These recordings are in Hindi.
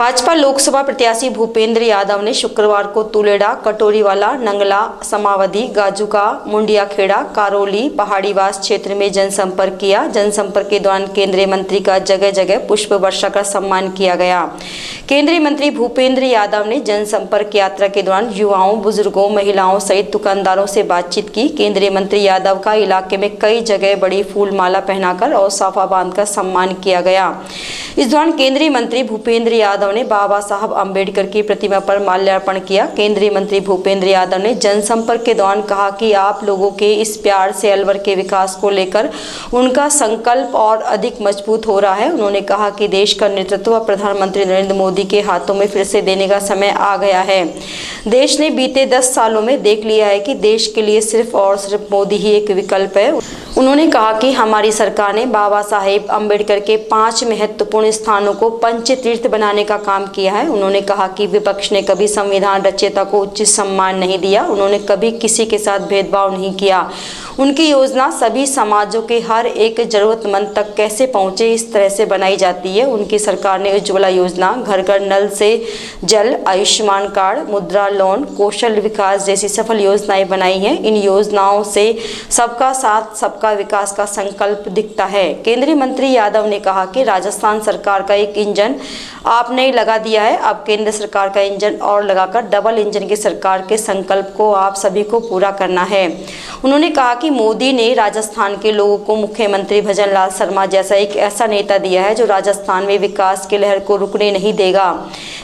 भाजपा लोकसभा प्रत्याशी भूपेंद्र यादव ने शुक्रवार को तुलेड़ा, कटोरीवाला, नंगला, समावदी, गाजुका, मुंडियाखेड़ा, कारोली, पहाड़ीवास क्षेत्र में जनसंपर्क किया। जनसंपर्क के दौरान केंद्रीय मंत्री का जगह जगह पुष्प वर्षा कर सम्मान किया गया। केंद्रीय मंत्री भूपेंद्र यादव ने जनसंपर्क यात्रा के दौरान युवाओं, बुजुर्गों, महिलाओं सहित दुकानदारों से बातचीत की। केंद्रीय मंत्री यादव का इलाके में कई जगह बड़ी फूल माला पहनाकर और साफा बांधकर सम्मान किया गया। इस दौरान केंद्रीय मंत्री भूपेंद्र यादव ने बाबा साहब अम्बेडकर की प्रतिमा पर माल्यार्पण किया। केंद्रीय मंत्री भूपेंद्र यादव ने जनसंपर्क के दौरान कहा कि आप लोगों के इस प्यार से अलवर के विकास को लेकर उनका संकल्प और अधिक मजबूत हो रहा है। उन्होंने कहा कि देश का नेतृत्व प्रधानमंत्री नरेंद्र मोदी के हाथों में फिर से देने का समय आ गया है। देश ने बीते 10 सालों में देख लिया है कि देश के लिए सिर्फ और सिर्फ मोदी ही एक विकल्प है। उन्होंने कहा कि हमारी सरकार ने बाबा साहेब अम्बेडकर के 5 महत्वपूर्ण स्थानों को पंच तीर्थ बनाने का काम किया है। उन्होंने कहा कि विपक्ष ने कभी संविधान रचयिता को उचित सम्मान नहीं दिया। उन्होंने कभी किसी के साथ भेदभाव नहीं किया। उनकी योजना सभी समाजों के हर एक जरूरतमंद तक कैसे पहुंचे, इस तरह से बनाई जाती है। उनकी सरकार ने उज्ज्वला योजना, घर घर नल से जल, आयुष्मान कार्ड, मुद्रा लोन, कौशल विकास जैसी सफल योजनाएं बनाई हैं। इन योजनाओं से सबका साथ सबका विकास का संकल्प दिखता है। केंद्रीय मंत्री यादव ने कहा कि राजस्थान सरकार का एक इंजन आपने लगा दिया है। अब केंद्र सरकार का इंजन और लगाकर डबल इंजन की सरकार के संकल्प को आप सभी को पूरा करना है। उन्होंने कहा कि मोदी ने राजस्थान के लोगों को मुख्यमंत्री भजन लाल शर्मा जैसा एक ऐसा नेता दिया है जो राजस्थान में विकास की लहर को रुकने नहीं देगा।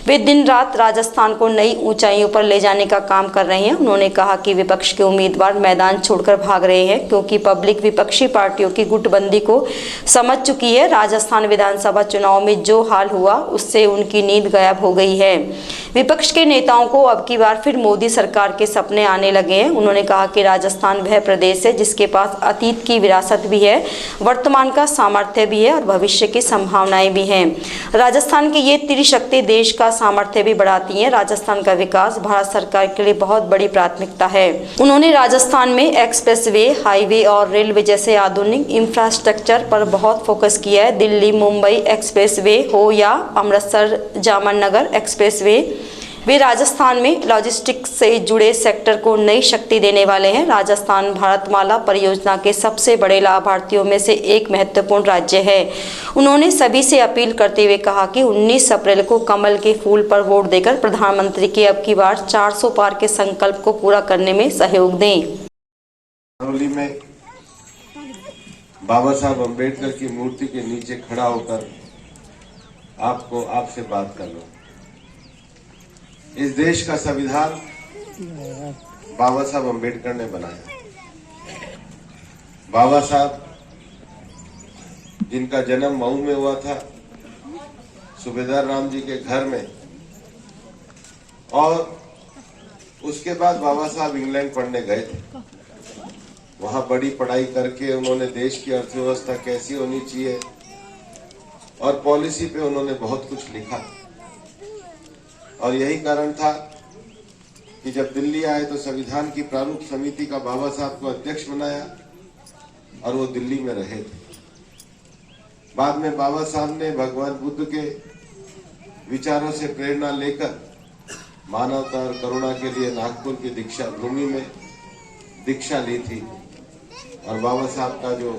वे दिन रात राजस्थान को नई ऊंचाइयों पर ले जाने का काम कर रहे हैं। उन्होंने कहा कि विपक्ष के उम्मीदवार मैदान छोड़कर भाग रहे हैं क्योंकि पब्लिक विपक्षी पार्टियों की गुटबंदी को समझ चुकी है। राजस्थान विधानसभा चुनाव में जो हाल हुआ उससे उनकी नींद गायब हो गई है। विपक्ष के नेताओं को अब की बार फिर मोदी सरकार के सपने आने लगे हैं। उन्होंने कहा कि राजस्थान वह प्रदेश है जिसके पास अतीत की विरासत भी है, वर्तमान का सामर्थ्य भी है और भविष्य की संभावनाएं भी हैं। राजस्थान की ये त्रिशक्ति देश का सामर्थ्य भी बढ़ाती है। राजस्थान का विकास भारत सरकार के लिए बहुत बड़ी प्राथमिकता है। उन्होंने राजस्थान में एक्सप्रेसवे, हाईवे और रेलवे जैसे आधुनिक इंफ्रास्ट्रक्चर पर बहुत फोकस किया है। दिल्ली मुंबई एक्सप्रेसवे हो या अमृतसर जामनगर एक्सप्रेसवे, वे राजस्थान में लॉजिस्टिक्स से जुड़े सेक्टर को नई शक्ति देने वाले हैं। राजस्थान भारतमाला परियोजना के सबसे बड़े लाभार्थियों में से एक महत्वपूर्ण राज्य है। उन्होंने सभी से अपील करते हुए कहा कि 19 अप्रैल को कमल के फूल पर वोट देकर प्रधानमंत्री के अब की बार 400 पार के संकल्प को पूरा करने में सहयोग दें। करौली में बाबा साहब अम्बेडकर की मूर्ति के नीचे खड़ा होकर आपसे बात कर लो। इस देश का संविधान बाबा साहब अम्बेडकर ने बनाया। बाबा साहब जिनका जन्म मऊ में हुआ था, सूबेदार राम जी के घर में, और उसके बाद बाबा साहब इंग्लैंड पढ़ने गए थे। वहां बड़ी पढ़ाई करके उन्होंने देश की अर्थव्यवस्था कैसी होनी चाहिए और पॉलिसी पे उन्होंने बहुत कुछ लिखा। और यही कारण था कि जब दिल्ली आए तो संविधान की प्रारूप समिति का बाबा साहब को अध्यक्ष बनाया और वो दिल्ली में रहे थे। बाद में बाबा साहब ने भगवान बुद्ध के विचारों से प्रेरणा लेकर मानवता और करुणा के लिए नागपुर की दीक्षा भूमि में दीक्षा ली थी और बाबा साहब का जो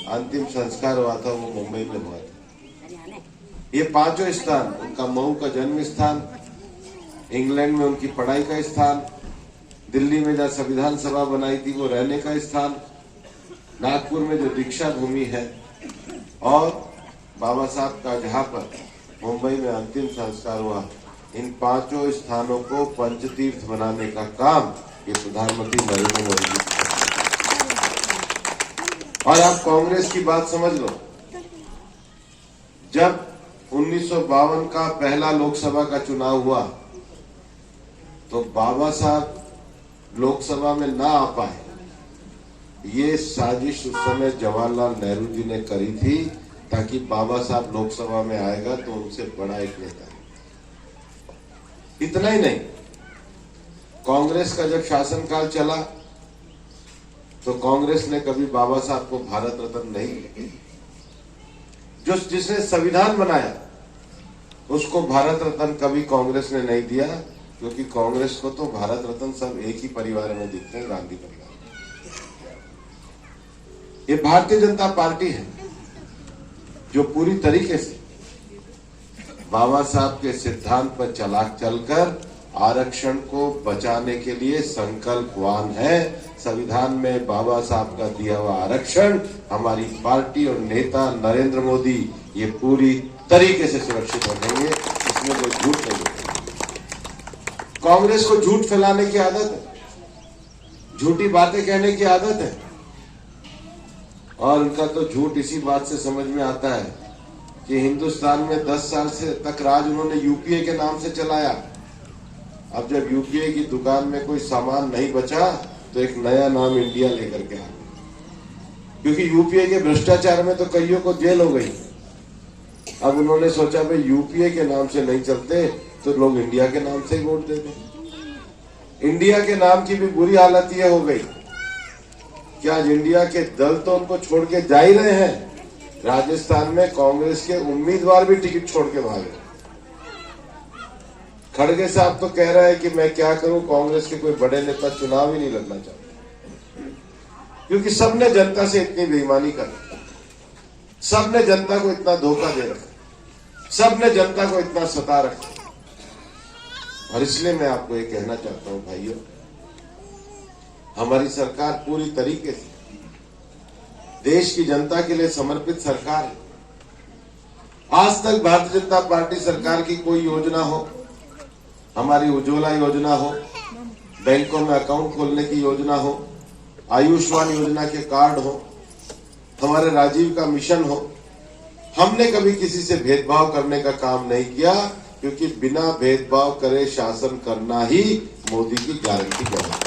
अंतिम संस्कार हुआ था वो मुंबई में हुआ था। ये 5 स्थान, उनका मऊ का जन्म स्थान, इंग्लैंड में उनकी पढ़ाई का स्थान, दिल्ली में जहाँ संविधान सभा बनाई थी वो रहने का स्थान, नागपुर में जो दीक्षा भूमि है और बाबा साहब का जहाँ पर मुंबई में अंतिम संस्कार हुआ, इन 5 स्थानों को पंचतीर्थ बनाने का काम ये प्रधानमंत्री नरेंद्र मोदी जी। और आप कांग्रेस की बात समझ लो, जब 1952 का पहला लोकसभा का चुनाव हुआ तो बाबा साहब लोकसभा में ना आ पाए। ये साजिश उस समय जवाहरलाल नेहरू जी ने करी थी ताकि बाबा साहब लोकसभा में आएगा तो उनसे बड़ा एक नेता है। इतना ही नहीं, कांग्रेस का जब शासनकाल चला तो कांग्रेस ने कभी बाबा साहब को भारत रत्न नहीं, जो जिसने संविधान बनाया उसको भारत रत्न कभी कांग्रेस ने नहीं दिया, क्योंकि कांग्रेस को तो भारत रत्न सब एक ही परिवार में दिखते हैं, गांधी परिवार। ये भारतीय जनता पार्टी है जो पूरी तरीके से बाबा साहब के सिद्धांत पर चलकर आरक्षण को बचाने के लिए संकल्पवान है। संविधान में बाबा साहब का दिया हुआ आरक्षण हमारी पार्टी और नेता नरेंद्र मोदी ये पूरी तरीके से सुरक्षित रखेंगे, इसमें कोई झूठ नहीं है। कांग्रेस को झूठ फैलाने की आदत है, झूठी बातें कहने की आदत है, और उनका तो झूठ इसी बात से समझ में आता है कि हिंदुस्तान में 10 साल से तक राज उन्होंने यूपीए के नाम से चलाया। अब जब यूपीए की दुकान में कोई सामान नहीं बचा तो एक नया नाम इंडिया लेकर के आ गया, क्योंकि यूपीए के भ्रष्टाचार में तो कईयों को जेल हो गई। अब उन्होंने सोचा भाई यूपीए के नाम से नहीं चलते तो लोग इंडिया के नाम से ही वोट दे दें। इंडिया के नाम की भी बुरी हालत ये हो गई कि आज इंडिया के दल तो उनको छोड़ के जा ही रहे हैं, राजस्थान में कांग्रेस के उम्मीदवार भी टिकट छोड़ के भागे। खड़गे साहब तो कह रहे हैं कि मैं क्या करूं, कांग्रेस के कोई बड़े नेता चुनाव ही नहीं लड़ना चाहते, क्योंकि सबने जनता से इतनी बेईमानी कर रखी, सबने जनता को इतना धोखा दे रखा, सबने जनता को इतना सता रखा। और इसलिए मैं आपको ये कहना चाहता हूं भाइयों, हमारी सरकार पूरी तरीके से देश की जनता के लिए समर्पित सरकार है। आज तक भारतीय जनता पार्टी सरकार की कोई योजना हो, हमारी उज्ज्वला योजना हो, बैंकों में अकाउंट खोलने की योजना हो, आयुष्मान योजना के कार्ड हो, हमारे राजीव का मिशन हो, हमने कभी किसी से भेदभाव करने का काम नहीं किया, क्योंकि बिना भेदभाव करे शासन करना ही मोदी की गारंटी है।